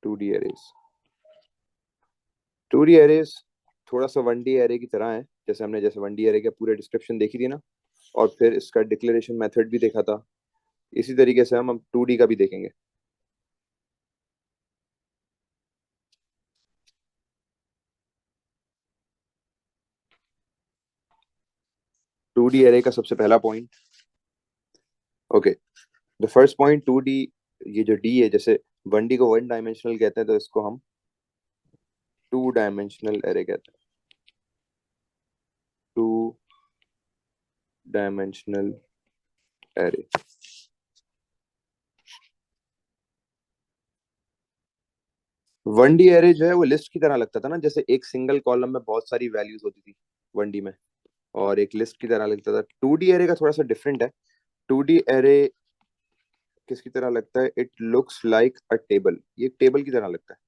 2D arrays. 2D arrays थोड़ा सा 1D array की तरह है, जैसे हमने 1D एरे के पूरे डिस्क्रिप्शन देखी थी ना, और फिर इसका डिक्लेरेशन मेथड भी देखा था। इसी तरीके से हम 2D का भी देखेंगे। 2D एरे का सबसे पहला point, okay, the first point 2D, ये जो डी है, जैसे 1D को 1 डायमेंशनल कहते हैं, तो इसको हम 2 डायमेंशनल एरे कहते हैं। 2 डायमेंशनल एरे। 1D एरे जो है वो लिस्ट की तरह लगता था ना, जैसे एक सिंगल कॉलम में बहुत सारी वैल्यूज होती थी 1D में, और एक लिस्ट की तरह लगता था। 2D एरे का थोड़ा सा डिफरेंट है। 2D एरे किसकी तरह लगता है? It looks like a table. ये एक टेबल की तरह लगता है,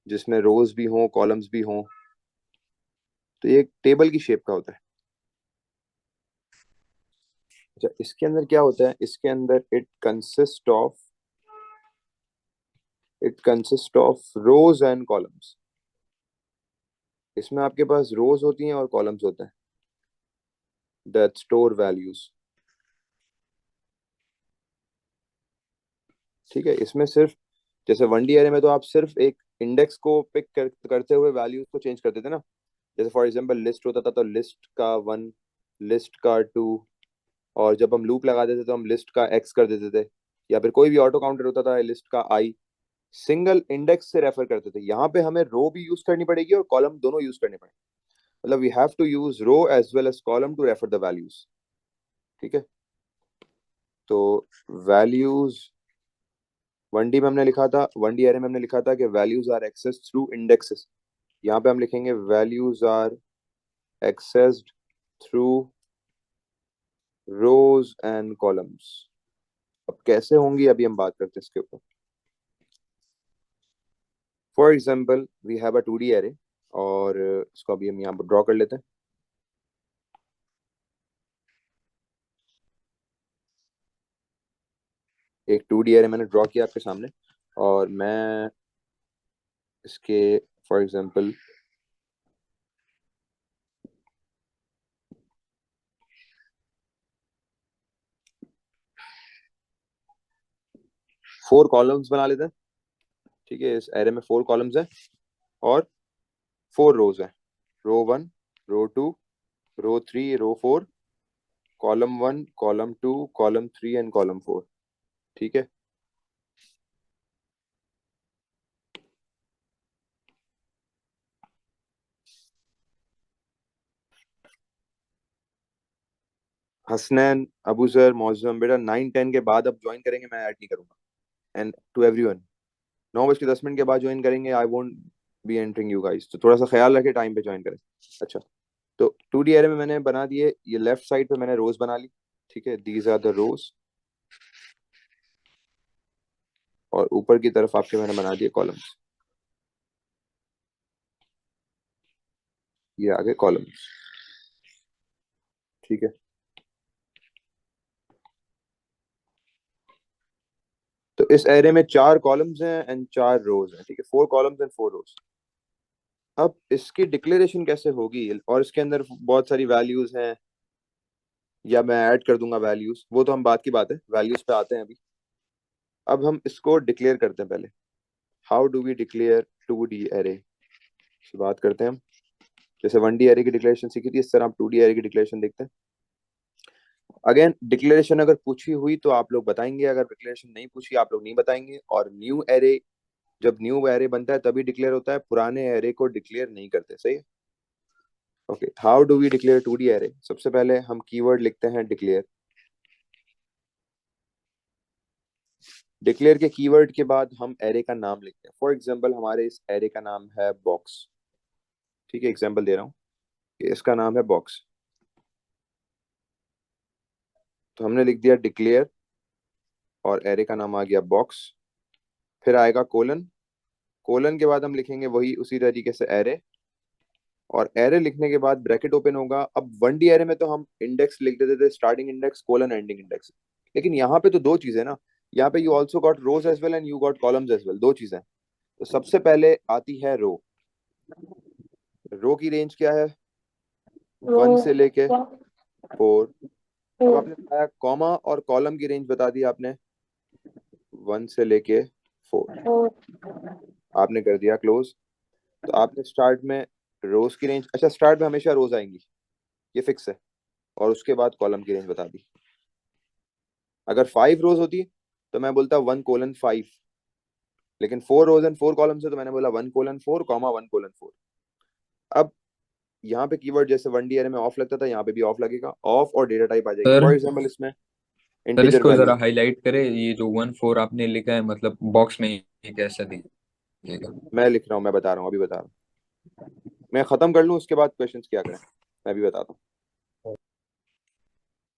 जिसमें रोज भी हों, कॉलम्स भी हों। तो ये एक टेबल की शेप का होता है। अच्छा, इसके अंदर क्या होता है? इसके अंदर it consist of rose and columns. इसमें आपके पास रोज होती हैं और कॉलम्स होते हैं दैट स्टोर वैल्यूज। ठीक है, इसमें सिर्फ, जैसे 1D एरे में तो आप सिर्फ एक इंडेक्स को करते हुए वैल्यूज को चेंज करते थे ना। जैसे फॉर एग्जांपल लिस्ट होता था तो लिस्ट का 1, लिस्ट का 2, और जब हम लूप लगा देते तो हम लिस्ट का x कर देते थे, या फिर कोई भी ऑटो काउंटर होता था लिस्ट का i। सिंगल इंडेक्स से रेफर करते थे। यहाँ पे हमें रो भी यूज करनी पड़ेगी और कॉलम दोनों यूज करने पड़ेंगे। मतलब we have to use row as well as column to refer the values. ठीक है, तो वैल्यूज 1D में हमने लिखा था, 1D एरे में हमने लिखा था कि values are access through indexes. यहाँ पे हम लिखेंगे values are accessed through rows and columns. अब कैसे होंगी अभी हम बात करते हैं इसके ऊपर। For example we have a 2D array, और इसको अभी हम यहाँ पर ड्रॉ कर लेते हैं। एक 2D एरे मैंने ड्रॉ किया आपके सामने, और मैं इसके फॉर एग्जाम्पल फोर कॉलम्स बना लेते हैं। ठीक है, इस एरे में 4 कॉलम्स हैं और 4 रोज हैं। रो 1, रो 2, रो 3, रो 4, column 1, column 2, column 3 and column 4। ठीक है, हसनैन, अबूजर, मौजम, बेटा 9-10 के बाद अब ज्वाइन करेंगे, मैं ऐड नहीं करूंगा। एंड टू एवरीवन, 9:10 के बाद ज्वाइन करेंगे। I won't be entering you guys, तो थोड़ा सा ख्याल रखे, टाइम पे ज्वाइन करें। अच्छा, तो 2D एरे में मैंने बना दिए, ये लेफ्ट साइड पे मैंने रोज बना ली। ठीक है, दीज आर द रोज, और ऊपर की तरफ आपके मैंने बना दिए कॉलम्स। ये आगे कॉलम्स। ठीक है, तो इस एरे में 4 कॉलम्स हैं एंड 4 रोज हैं। ठीक है, 4 कॉलम्स एंड 4 रोज। अब इसकी डिक्लेरेशन कैसे होगी? और इसके अंदर बहुत सारी वैल्यूज हैं, या मैं ऐड कर दूंगा वैल्यूज, वो तो हम बात की बात है, वैल्यूज पे आते हैं अभी। अब हम इसको डिक्लेयर करते हैं पहले। How do we declare 2D array, से बात करते हैं हम। जैसे 1D एरे की डिक्लेरेशन सीखी थी, इस तरह हम 2D एरे की डिक्लेरेशन देखते हैं। अगेन, डिक्लेरेशन अगर पूछी हुई तो आप लोग बताएंगे, अगर डिक्लेरेशन नहीं पूछी आप लोग नहीं बताएंगे। और न्यू एरे, जब न्यू एरे बनता है तभी डिक्लेयर होता है, पुराने एरे को डिक्लेयर नहीं करते। सही है, okay. How do we declare 2D array? सबसे पहले हम कीवर्ड लिखते हैं डिक्लेयर। डिक्लेयर के कीवर्ड के बाद हम एरे का नाम लिखते हैं। फॉर एग्जांपल हमारे इस एरे का नाम है बॉक्स। ठीक है, एग्जांपल दे रहा हूँ कि इसका नाम है बॉक्स, तो हमने लिख दिया डिक्लेयर, और एरे का नाम आ गया बॉक्स। फिर आएगा कोलन, कोलन के बाद हम लिखेंगे वही उसी तरीके से एरे, और एरे लिखने के बाद ब्रैकेट ओपन होगा। अब 1D एरे में तो हम इंडेक्स लिख देते थे, starting index colon ending index. लेकिन यहाँ पे तो दो चीजें ना, यहाँ पे you also got rows as well and you got columns as well, दो चीजें। तो सबसे पहले आती है रो। रो की रेंज क्या है? रो 1 से लेके 4। अब 4 आपने बताया कॉमा और कॉलम की रेंज बता दी आपने, 1 से लेके 4। 4 आपने कर दिया क्लोज। तो आपने स्टार्ट में रोज की रेंज, अच्छा स्टार्ट में हमेशा रोज आएंगी, ये फिक्स है, और उसके बाद कॉलम की रेंज बता दी। अगर 5 रोज होती तो मैं बोलता 1:5, लेकिन 4 रोज एंड 4 कॉलम है तो मैंने बोला 1:4 कॉमा 1:4। अब यहाँ पे कीवर्ड जैसे 1D अरे में ऑफ लगता था, यहाँ पे भी ऑफ लगेगा, ऑफ और डेटा टाइप आ जाएगी। सर फॉर एग्जाम्पल इसमें सर इंटीजर इसको वैल्यू। जरा हाईलाइट करे, ये जो 1 4 आपने लिखा है मतलब बॉक्स में ये कैसा दिखेगा? मैं लिख रहा हूँ, मैं बता रहा हूँ, अभी बता रहा हूँ। मैं खत्म कर लूँ उसके बाद क्वेश्चंस क्या करें, मैं भी बताता हूँ।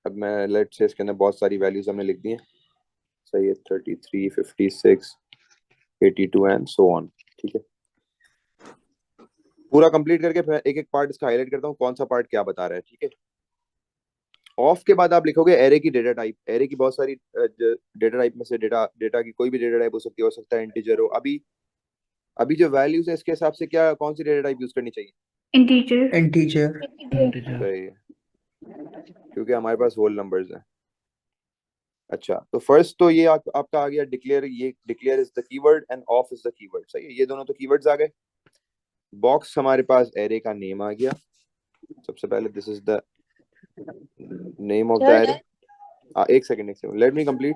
अब मैं लेट से इसके अंदर बहुत सारी वैल्यूज हमने लिख दी हैं, सही है, 33, 56, 82 एंड सो ऑन। ठीक है, पूरा कंप्लीट करके फिर एक एक पार्ट इसका हाईलाइट करता हूँ, कौन सा पार्ट क्या बता रहा है। ठीक है, ऑफ के बाद आप लिखोगे एरे की डेटा टाइप। एरे की बहुत सारी डेटा टाइप में से डेटा डेटा की कोई भी डेटा टाइप हो सकता है इंटीजर हो। अभी अभी जो वैल्यूज है इसके हिसाब से क्या कौन सी डेटा टाइप यूज करनी चाहिए? Integer integer. इंटीजर सही है, क्योंकि हमारे पास होल नंबर्स हैं। अच्छा, तो फर्स्ट तो ये आपका आ गया डिक्लेयर। ये declare is the keyword end of is the keyword, सही है, ये दोनों तो कीवर्ड्स आ गए। बॉक्स हमारे पास एरे का नेम आ गया। सबसे पहले this is the name of the sir. Array. एक सेकंड लेट मी कंप्लीट।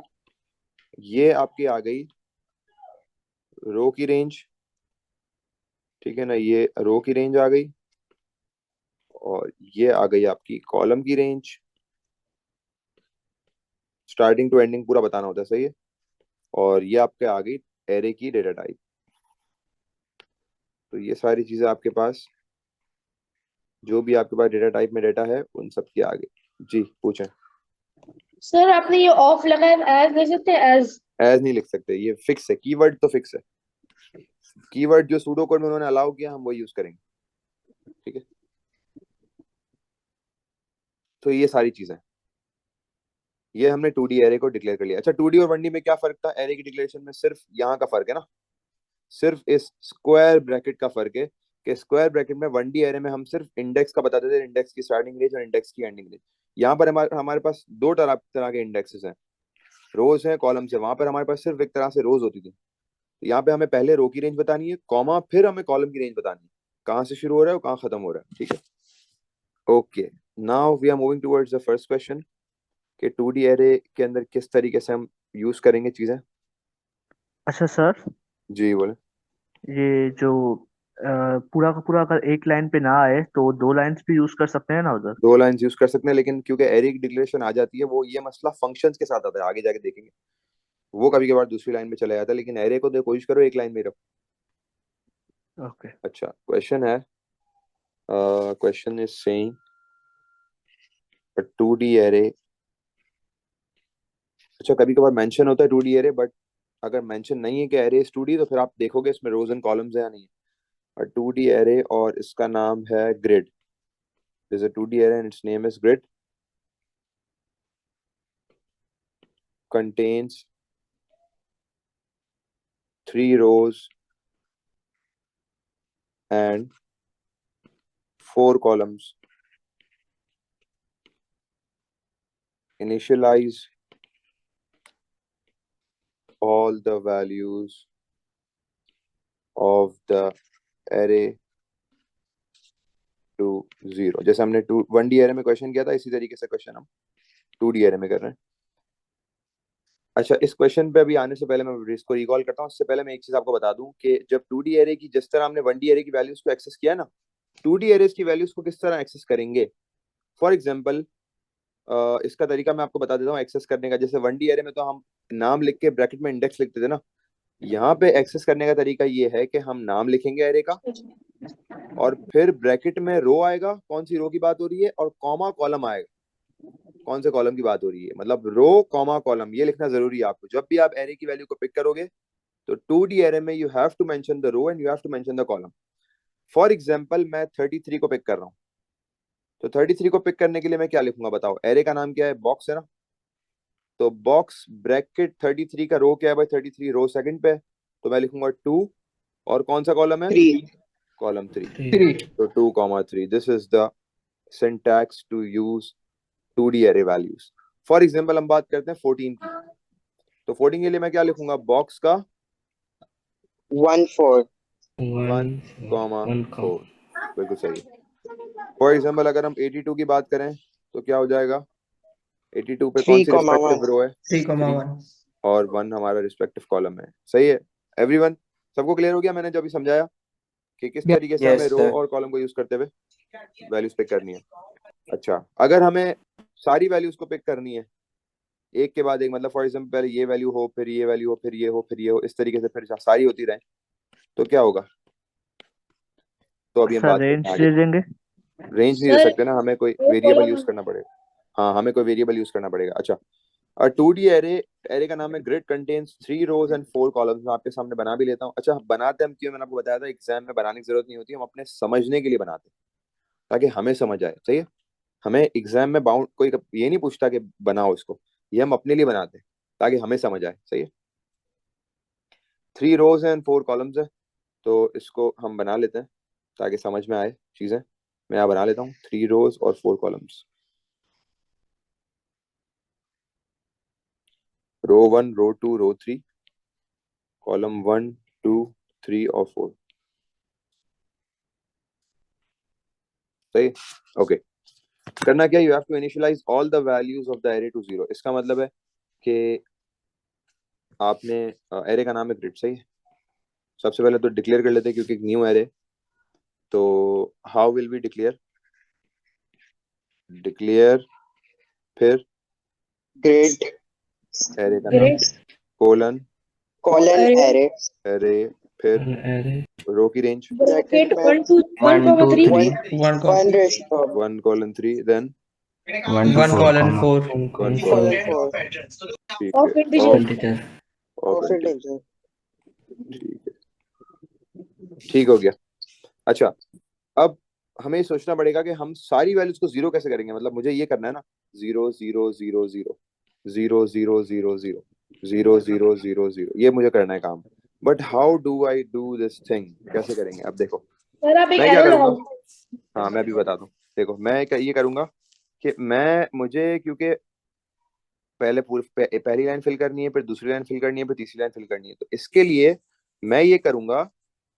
ये आपकी आ गई रो की रेंज, ठीक है ना, ये रो की रेंज आ गई, और ये आ गई आपकी कॉलम की रेंज। स्टार्टिंग टू एंडिंग पूरा बताना होता है, सही है। और ये आपके आ गई एरे की डेटा टाइप। तो ये सारी चीजें आपके पास, जो भी आपके पास डेटा टाइप में डेटा है उन सब की आ गई। जी पूछें। सर आपने ये ऑफ लगाया, एज ले सकते हैं एज? एज नहीं लिख सकते, ये फिक्स है, कीवर्ड तो फिक्स है। कीवर्ड जो सूडो कोड में उन्होंने अलाउ किया हम वो यूज करेंगे। ठीक है, तो ये सारी चीजें, ये हमने 2D एरे को डिक्लेयर कर लिया। अच्छा, 2D और 1D में क्या फर्क था एरे की डिक्लेरेशन में? सिर्फ यहाँ का फर्क है ना, सिर्फ इस स्क्वायर ब्रैकेट का फर्क है कि स्क्वायर ब्रैकेट में 1D एरे में हम सिर्फ इंडेक्स का बताते थे, इंडेक्स की स्टार्टिंग रेंज और इंडेक्स की एंडिंग रेंज। यहाँ पर हमारे हमारे पास दो तरह के इंडेक्सेस हैं, रोज हैं कॉलम्स है। वहां पर हमारे पास सिर्फ एक तरह से रोज होती थी, तो यहाँ पे हमें पहले रो की रेंज बतानी है, कॉमा, फिर हमें कॉलम की रेंज बतानी है, कहाँ से शुरू हो रहा है और कहाँ खत्म हो रहा है। ठीक है, okay. Now we are moving towards the first question कि 2D एरे के अंदर किस तरीके से हम यूज करेंगे चीजें। अच्छा सर, जी बोले। ये जो पूरा का पूरा अगर एक लाइन पे ना आए तो दो लाइंस भी यूज कर सकते हैं ना उधर? दो लाइंस यूज कर सकते हैं, लेकिन क्योंकि एरे की डिक्लेरेशन आ जाती है, वो ये मसला फंक्शंस के साथ आता है, आगे जाके देखेंगे। वो कभी कभार दूसरी लाइन में चला जाता है, लेकिन एरे को तो कोशिश करो एक लाइन में रखो। ओके। अच्छा, क्वेश्चन है, question is saying a 2D array. अच्छा, कभी कभार मेंशन होता है 2D एरे, बट अगर मेंशन नहीं है कि एरे इज 2D तो फिर आप देखोगे इसमें रोज एंड कॉलम्स है या नहीं। अ 2D एरे, और इसका नाम है grid. This is a 2D array and it's name is grid, contains 3 rows and 4 columns. Initialize all the values of the array to 0। जैसे हमने 1D एरे में क्वेश्चन किया था, इसी तरीके से क्वेश्चन हम 2D एरे में कर रहे हैं। अच्छा, इस क्वेश्चन पे अभी आने से पहले मैं इसको रिकॉल करता हूँ। उससे पहले मैं एक चीज आपको बता दूं कि जब 2D एरे की, जिस तरह हमने 1D एरे की वैल्यूज को एक्सेस किया ना, 2D एरेज की वैल्यूज को किस तरह एक्सेस करेंगे। फॉर एग्जाम्पल, इसका तरीका मैं आपको बता देता हूँ एक्सेस करने का। जैसे 1D एरे में तो हम नाम लिख के ब्रैकेट में इंडेक्स लिखते थे ना, यहाँ पे एक्सेस करने का तरीका ये है कि हम नाम लिखेंगे एरे का, और फिर ब्रैकेट में रो आएगा, कौन सी रो की बात हो रही है, और कॉमा कॉलम आएगा, कौन से कॉलम की बात हो रही है। मतलब रो कॉमा कॉलम ये लिखना जरूरी है आपको जब भी आप एरे की वैल्यू को पिक करोगे। तो 2D एरे में you have to mention the row and you have to mention the column. For example, मैं 33 को पिक कर रहा हूँ, तो 33 को पिक करने के लिए मैं क्या लिखूंगा बताओ? एरे का नाम क्या है? बॉक्स है ना, तो बॉक्स ब्रैकेट 33 का रो क्या है भाई? 33 रो सेकंड पे है, तो मैं लिखूंगा 2, और कौन सा कॉलम है? 3 कॉलम 3। 3 तो 2,3, this is the syntax to use 2D array values. For example हम बात करते हैं 14 की, तो 14 के लिए मैं क्या लिखूंगा? बॉक्स का 1 4 1,4, बिल्कुल सही है। फॉर एग्जांपल अगर हम 82 की बात करें तो क्या हो जाएगा? 82 पे कौन सी 3,1 रिस्पेक्टिव रो है? 3,1 और 1 हमारा रिस्पेक्टिव कॉलम है। सही है एवरीवन? सबको क्लियर हो गया मैंने जो अभी समझाया कि किस तरीके से हमें रो और कॉलम को यूज करते हुए वैल्यूज पिक करनी है? अच्छा, अगर हमें सारी वैल्यूज को पिक करनी है एक के बाद एक, मतलब फॉर एग्जांपल पहले ये वैल्यू हो, फिर ये वैल्यू हो, फिर ये हो, फिर ये हो, इस तरीके से फिर सारी होती रहे, तो क्या होगा? तो अभी हम सर बात रेंज करते हैं दे देंगे। रेंज नहीं दे सर सकते ना, हमें कोई वो वेरिएबल कॉलम यूज करना पड़ेगा। हाँ, हमें कोई वेरिएबल यूज करना पड़ेगा। अच्छा, और 2D एरे का नाम है grid contains 3 rows and 4 columns. मैं आपके सामने बना भी लेता हूँ। अच्छा, बनाते हम क्यों? मैंने आपको बताया था एग्जाम में बनाने की जरूरत नहीं होती, हम अपने समझने के लिए बनाते हैं ताकि हमें समझ आए। सही है? हमें एग्जाम में बाउंड कोई ये नहीं पूछता कि बनाओ इसको, ये हम अपने लिए बनाते हैं ताकि हमें समझ आए। सही है? 3 रोज एंड 4 कॉलम्स है, तो इसको हम बना लेते हैं ताकि समझ में आए चीजें। मैं यहाँ बना लेता हूँ 3 रोज और 4 कॉलम्स। रो 1, रो 2, रो 3, कॉलम 1, 2, 3 और 4। सही? ओके। करना क्या? You have to initialize all the values of the array to 0। इसका मतलब है कि आपने एरे का नाम है ग्रिड। सही है? सबसे पहले तो डिक्लेयर कर लेते हैं क्योंकि एक न्यू एरे। तो how will we declare? Declare, फिर ग्रिड एरे का नाम, grid colon colon array array array, फिर रो की रेंज ब्रैकेट ब्रैकेट में 1 2 1 2 1,3 3 1 1 रेस 1 colon 3, then 1 colon 4 1 colon colon 4 ठीक है, ऑफ इंटीजर और integer और फिर integer। इंटीजर। ठीक है, ठीक हो गया। अच्छा, अब हमें सोचना पड़ेगा कि हम सारी वैल्यूज को जीरो कैसे करेंगे। मतलब मुझे ये करना है ना, 0 0 0 0 0 0 0 0 0 0 0 0, ये मुझे करना है काम। But how do I do this thing? कैसे करेंगे? अब देखो सर आप एक मैं क्या एरो करूंगा। लगाओ। हाँ, मैं अभी बताता हूँ। देखो मैं ये करूंगा कि मुझे क्योंकि पहले पहली लाइन फिल करनी है, फिर दूसरी लाइन फिल करनी है, फिर तीसरी लाइन फिल करनी है, तो इसके लिए मैं ये करूंगा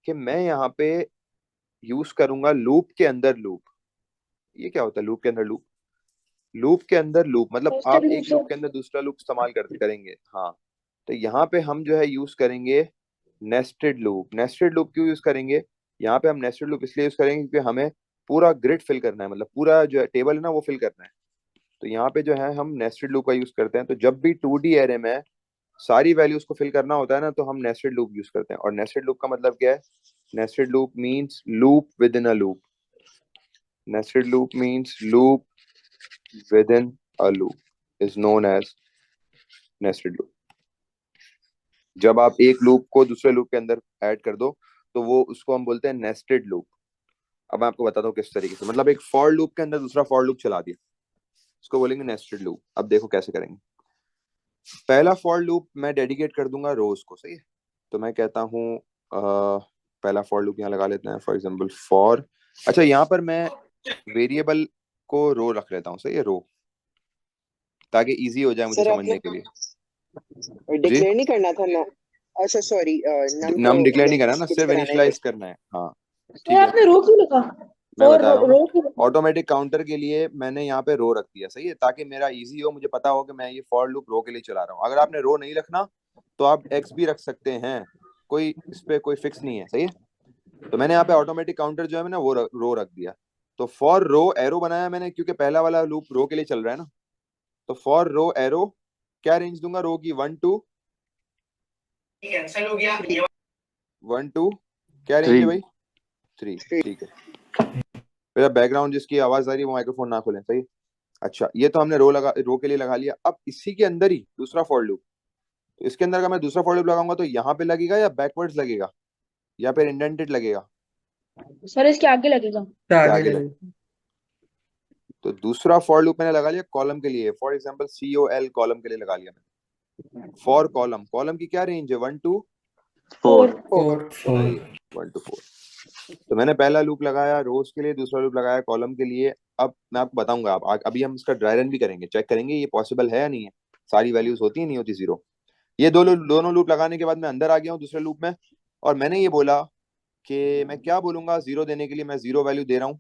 कि मैं यहाँ पे यूज करूंगा लूप के अंदर लूप। ये क्या होता है लूप के अंदर लूप? लूप के अंदर लूप मतलब नेस्टेड आप लूप एक लूप सर। के अंदर दूसरा लूप इस्तेमाल करेंगे। हाँ, तो यहाँ पे हम जो है यूज करेंगे नेस्टेड लूप। नेस्टेड लूप क्यों यूज करेंगे? यहाँ पे हम नेस्टेड लूप इसलिए यूज करेंगे क्योंकि हमें पूरा ग्रिड फिल करना है, मतलब पूरा जो टेबल है ना वो फिल करना है। तो यहाँ पे जो है हम नेस्टेड लूप का यूज करते हैं। तो जब भी 2D एरे में सारी वैल्यूज को फिल करना होता है ना, तो हम नेस्टेड लूप यूज करते हैं। और नेस्टेड लूप का मतलब क्या है? Nested loop means loop within a loop. Nested loop means loop within a loop is known as nested loop. जब आप एक लूप को दूसरे लूप के अंदर ऐड कर दो तो वो उसको हम बोलते हैं नेस्टेड लूप। अब मैं आपको बताता हूँ किस तरीके से, मतलब एक फॉर लूप के अंदर दूसरा फॉर लूप चला दिया, इसको बोलेंगे नेस्टेड लूप। अब देखो कैसे करेंगे। पहला फॉर लूप मैं डेडिकेट कर दूंगा रोज को। सही है? तो मैं कहता हूँ पहला फॉर लूप यहाँ लगा लेते हैं, फॉर एग्जांपल फॉर। अच्छा, यहाँ पर मैं वेरिएबल को रो रख लेता हूँ। सही है? रो, ताकि इजी हो जाए मुझे सर समझने आपने के लिए। जी, डिक्लेयर नहीं करना था ना? अच्छा सॉरी, नम नाम को डिक्लेयर नहीं करना ना, स्किप सिर्फ कराना है इनिशियलाइज बस। करना है। हाँ सर ठीक है, आपने रो क्यों लिखा? मैं और बता रहा हूँ ना। रो क्यों लिखा? ऑटोमेटिक काउंटर के लिए मैंने यहाँ पे रो रख दिया। सही है? ताकि मेरा इजी हो, मुझे पता हो कि मैं ये फॉर लूप रो के लिए चला रहा हूँ। अगर आपने रो नहीं रखना तो आप एक्स भी रख सकते हैं, कोई इस पे कोई फिक्स नहीं है। सही है? तो मैंने यहाँ पे ऑटोमेटिक काउंटर जो है ना वो रो रख दिया। तो फॉर रो एरो बनाया मैंने क्योंकि पहला वाला लूप रो के लिए चल रहा है ना। तो फॉर रो एरो क्या रेंज दूंगा रो की? 1 2 कैंसिल हो गया 1 2, क्या रेंज है भाई? 3। ठीक है, मेरा बैकग्राउंड जिसकी आवाज आ रही है वो माइक्रोफोन ना खोलें। सही है? अच्छा, ये तो हमने रो के लिए लगा लिया। अब इसी के अंदर ही दूसरा फॉर लूप, तो इसके अंदर का मैं दूसरा फॉर लूप लगाऊंगा तो यहाँ पे लगेगा या बैकवर्ड्स लगेगा या फिर इंडेंटेड लगेगा? सर इसके आगे लगेगा। क्या आगे आगे लगेगा। तो दूसरा फॉर लूप मैंने लगा लिया कॉलम के लिए, फॉर एग्जांपल COL कॉलम के लिए लगा लिया मैंने। फॉर कॉलम, कॉलम की क्या रेंज है 1 to 4. 4. सही है, 1 to 4। तो मैंने पहला लूप लगाया रोज के लिए, दूसरा लूप लगाया कॉलम के लिए। अब मैं आपको बताऊंगा, आप अभी हम इसका ड्राई रन भी करेंगे, चेक करेंगे ये पॉसिबल है या नहीं है, सारी वैल्यूज होती है नहीं होती जीरो। ये दोनों लूप लगाने के बाद मैं अंदर आ गया हूँ दूसरे लूप में, और मैंने ये बोला कि मैं क्या बोलूंगा जीरो देने के लिए, मैं जीरो वैल्यू दे रहा हूँ,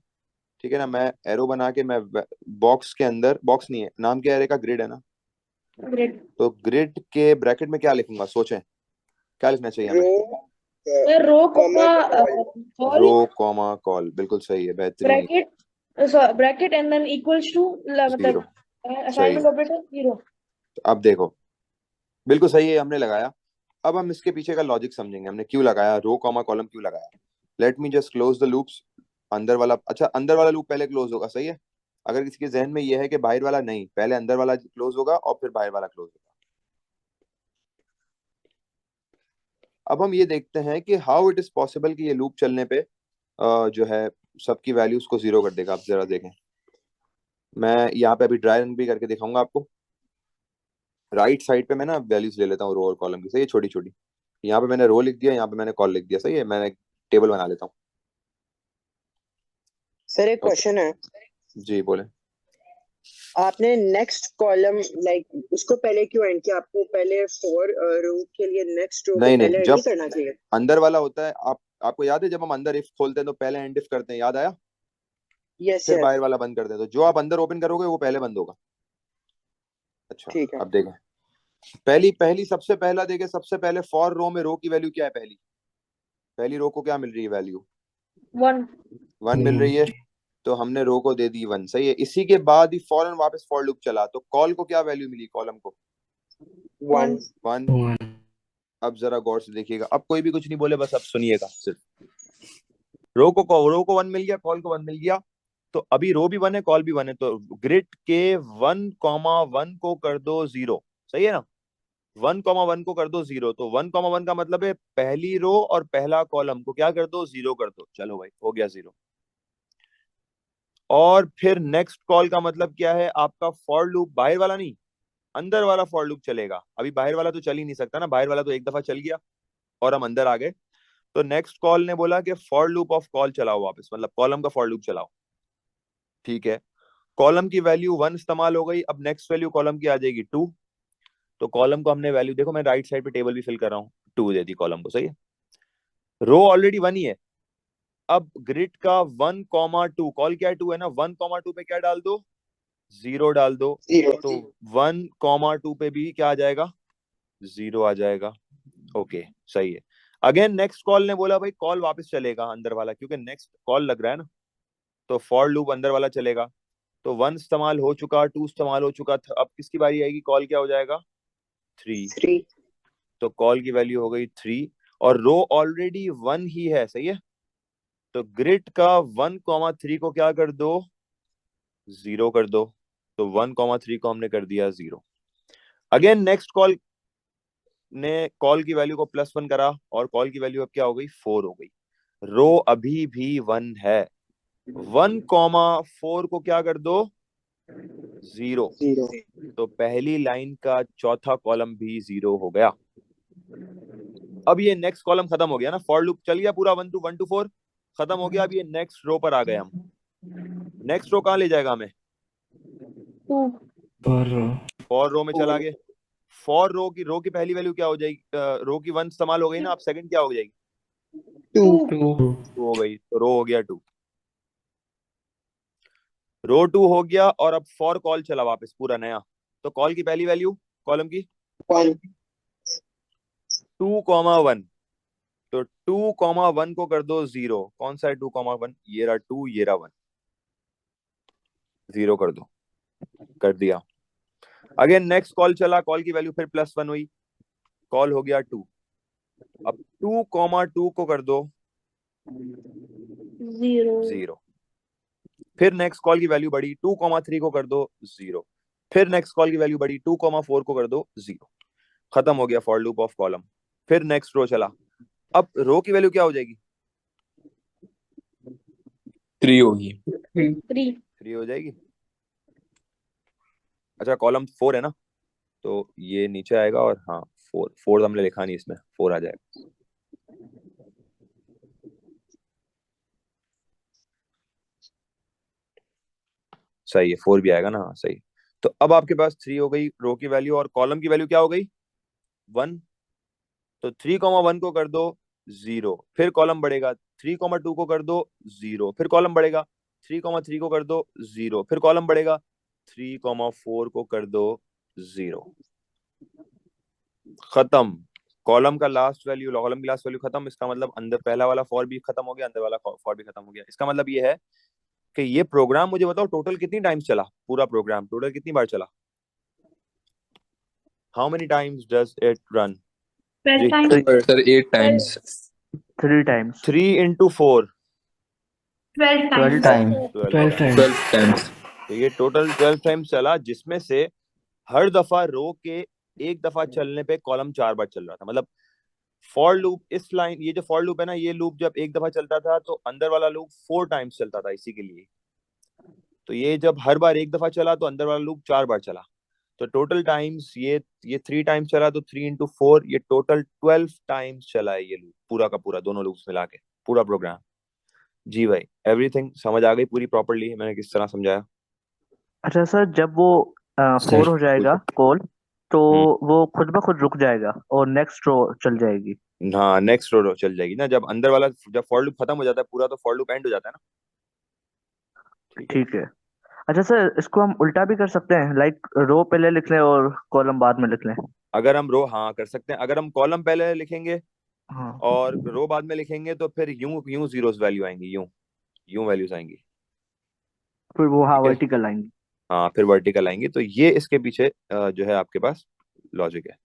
ठीक है ना। मैं एरो बना के मैं बॉक्स के अंदर, बॉक्स नहीं है, नाम क्या है एरे का, ग्रिड है ना, Great. तो ग्रिड के ब्रैकेट में क्या लिखूंगा, सोचें क्या लिखना चाहिए हमें। रो Sir, row comma comma call row comma call, बिल्कुल सही है, बेहतरीन। bracket, bracket and then equals to zero, मतलब सही assignment है। operator 0. अब देखो, बिल्कुल सही है, हमने लगाया। अब हम इसके पीछे का लॉजिक समझेंगे, हमने क्यों लगाया, रो कॉमा कॉलम क्यों लगाया। Let me just close the loops. अंदर वाला, अच्छा अंदर वाला लूप पहले क्लोज होगा, सही है। अगर किसी के जहन में यह है कि बाहर वाला नहीं, पहले अंदर वाला क्लोज होगा और फिर बाहर वाला क्लोज होगा। अब हम ये देखते हैं कि हाउ इट इज पॉसिबल कि ये लूप चलने पे जो है सबकी वैल्यूज को जीरो कर देगा। आप जरा देखें, मैं यहाँ पे अभी ड्राई रन भी करके दिखाऊंगा आपको। राइट साइड पे मैं ना वैल्यूज ले लेता हूँ रो और कॉलम की, सही है, छोटी छोटी। यहाँ पे मैंने रो लिख दिया, यहाँ पे मैंने कॉल लिख दिया, सही है। मैंने टेबल बना लेता हूँ। सर एक ओके क्वेश्चन है, जी, बोले। आपने नेक्स्ट कॉलम लाइक उसको पहले क्यों एंड किया? आपको पहले फॉर रो के लिए नेक्स्ट रो को नहीं पहले नहीं, एंड जब नहीं करना चाहिए? अंदर वाला होता है, आपको याद है जब हम अंदर इफ खोलते हैं तो पहले एंड इफ करते हैं, याद आया, यस फिर यस, बाहर वाला बंद करते हैं, तो जो आप अंदर ओपन करोगे वो पहले बंद होगा। अच्छा, ठीक है। अब देखें, पहली पहली सबसे पहला देखें, सबसे पहले फॉर रो में रो की वैल्यू क्या है, पहली पहली रो को क्या मिल रही है वैल्यू, 1. 1 मिल रही है, तो हमने रो को दे दी 1, सही है। इसी के बाद ही फौरन वापस फॉर लूप चला, तो कॉल को क्या वैल्यू मिली, कॉलम को 1 1। अब जरा गौर से देखिएगा, अब कोई भी कुछ नहीं बोले, बस अब सुनिएगा सिर्फ। रो को 1 मिल गया, कॉल को 1 मिल गया, तो अभी रो भी 1 है, कॉल भी 1 है, तो ग्रिड के 1,1 को कर दो 0, सही है ना। 1,1 को कर दो 0, तो 1,1 का मतलब है पहली रो और पहला कॉलम को क्या कर दो, 0 कर दो। चलो भाई, हो गया 0। और फिर नेक्स्ट कॉल का मतलब क्या है, आपका फॉर लूप बाहर वाला नहीं, अंदर वाला फॉर लूप चलेगा। अभी बाहर वाला तो चल ही नहीं सकता ना, बाहर वाला तो एक दफा चल गया और हम अंदर आ गए। तो नेक्स्ट कॉल ने बोला कि फॉर लूप ऑफ कॉल चलाओ वापस, मतलब कॉलम का फॉर लूप चलाओ, ठीक है। कॉलम की वैल्यू 1 इस्तेमाल हो गई, अब नेक्स्ट वैल्यू कॉलम की आ जाएगी 2। तो कॉलम को हमने वैल्यू, देखो मैं राइट साइड पे टेबल भी फिल कर रहा हूँ, 2 दे दी कॉलम को, सही है। रो ऑलरेडी 1 ही है, अब ग्रिड का 1,2, कॉल क्या है 2 है ना, 1,2 पे क्या डाल दो, 0 डाल दो, 0 तो 1,2 पे भी क्या आ जाएगा, 0 आ जाएगा। ओके, सही है। अगेन नेक्स्ट कॉल ने बोला भाई कॉल वापस चलेगा अंदर वाला, क्योंकि नेक्स्ट कॉल लग रहा है ना, तो फॉर लूप अंदर वाला चलेगा। तो 1 इस्तेमाल हो चुका, 2 इस्तेमाल हो चुका, अब किसकी बारी आएगी, कॉल क्या हो जाएगा 3। 3 तो कॉल की वैल्यू हो गई 3, और रो ऑलरेडी 1 ही है, सही है। तो ग्रिड का 1,3 को क्या कर दो, 0 कर दो, तो 1,3 को हमने कर दिया 0। अगेन नेक्स्ट कॉल ने कॉल की वैल्यू को +1 करा, और कॉल की वैल्यू अब क्या हो गई, 4 हो गई। रो अभी भी 1 है, 1,4 को क्या कर दो, 0, 0 तो पहली लाइन का चौथा कॉलम भी 0 हो गया। अब ये नेक्स्ट कॉलम खत्म हो गया ना, फॉर लूप चल गया पूरा 1 to 4 खत्म हो गया। अब ये नेक्स्ट रो पर आ गए हम। नेक्स्ट रो कहाँ ले जाएगा हमें, 2. फॉर रो में चला गए। फॉर रो की पहली वैल्यू क्या हो जाएगी, रो की 1 इस्तेमाल हो गई ना, अब सेकंड क्या हो जाएगी, 2 2. 2 हो गई, तो रो हो गया 2, रो 2 हो गया। और अब फॉर कॉल चला वापस पूरा नया, तो कॉल की पहली वैल्यू कॉलम की 1 2,1, तो 2,1 को कर दो 0, कौन सा है 2,1, ये रहा 2, ये रहा 1, 0 कर दो, कर दिया। अगेन नेक्स्ट कॉल चला, कॉल की वैल्यू फिर +1 हुई, कॉल हो गया 2। अब 2,2 को कर दो 0. 0, फिर नेक्स्ट कॉल की वैल्यू बढ़ी, 2,3 को कर दो 0, फिर नेक्स्ट कॉल की वैल्यू बढ़ी, 2,4 को कर दो 0, खत्म हो गया फॉर लूप ऑफ कॉलम। फिर नेक्स्ट रो चला, अब रो की वैल्यू क्या हो जाएगी, 3 होगी। 3. 3 हो जाएगी। अच्छा कॉलम 4 है ना, तो ये नीचे आएगा और हाँ 4 हमने लिखा नहीं, इसमें 4 आ जाएगा। सही है, 4 भी आएगा ना, हाँ सही। तो अब आपके पास 3 हो गई रो की वैल्यू, और कॉलम की वैल्यू क्या हो गई 1। तो 3,1 को कर दो 0, फिर कॉलम बढ़ेगा। 3,2 को कर दो 0, फिर कॉलम बढ़ेगा। 3,3 को कर दो 0, फिर कॉलम बढ़ेगा। 3,4 को कर दो 0। खत्म। कॉलम का लास्ट वैल्यू, कॉलम की लास्ट वैल्यू खत्म। इसका मतलब अंदर पहला वाला फॉर भी खत्म हो गया, अंदर वाला फॉर भी खत्म हो गया। इसका मतलब ये है कि ये प्रोग्राम, मुझे बताओ टोटल कितनी टाइम्स चला, पूरा प्रोग्राम टोटल कितनी बार चला। How many times does it run? 12 जी times. Sir 8 times. 3 times. 3 into 4 12 12 times. Time 12 12 times. Time 12 times. तो ये टोटल 12 टाइम्स चला, जिसमें से हर दफा रो के एक दफा चलने पे कॉलम 4 बार चल रहा था। मतलब फॉर लूप, इस लाइन, ये जो फॉर लूप है ना, ये लूप जब एक दफा चलता था तो अंदर वाला लूप 4 टाइम्स चलता था इसी के लिए। तो ये जब हर बार एक दफा चला तो अंदर वाला लूप 4 बार चला। तो टोटल टाइम्स ये 3 टाइम्स चला, तो 3 into 4 ये टोटल 12 टाइम्स चला है ये लूप, पूरा का पूरा, दोनों लूप्स मिला के पूरा प्रोग्राम। जी भाई, एवरीथिंग समझ आ गई पूरी प्रॉपर्ली, मैंने किस तरह समझाया? अच्छा सर, जब वो 4 हो जाएगा कॉल, तो वो खुद ब खुद रुक जाएगा और नेक्स्ट रो चल जाएगी। हाँ नेक्स्ट रो चल जाएगी ना, जब अंदर वाला, जब फॉर लूप खत्म हो जाता है पूरा, तो फॉर लूप एंड हो जाता है ना। ठीक है। ठीक है। अच्छा सर, इसको हम उल्टा भी कर सकते हैं, लाइक रो पहले लिख लें और कॉलम बाद में लिख लें। अगर हम रो, हाँ कर सकते हैं। अगर हम कॉलम पहले लिखेंगे हाँ, और रो बाद में लिखेंगे तो फिर यूं यूं जीरोस वैल्यू आएंगी, यूं यूं वैल्यूज आएंगी। फिर वो हाँ ठीक है, वर्टिकल आएंगी। हाँ फिर वर्टिकल आएंगी। तो ये इसके पीछे जो है आपके पास लॉजिक है।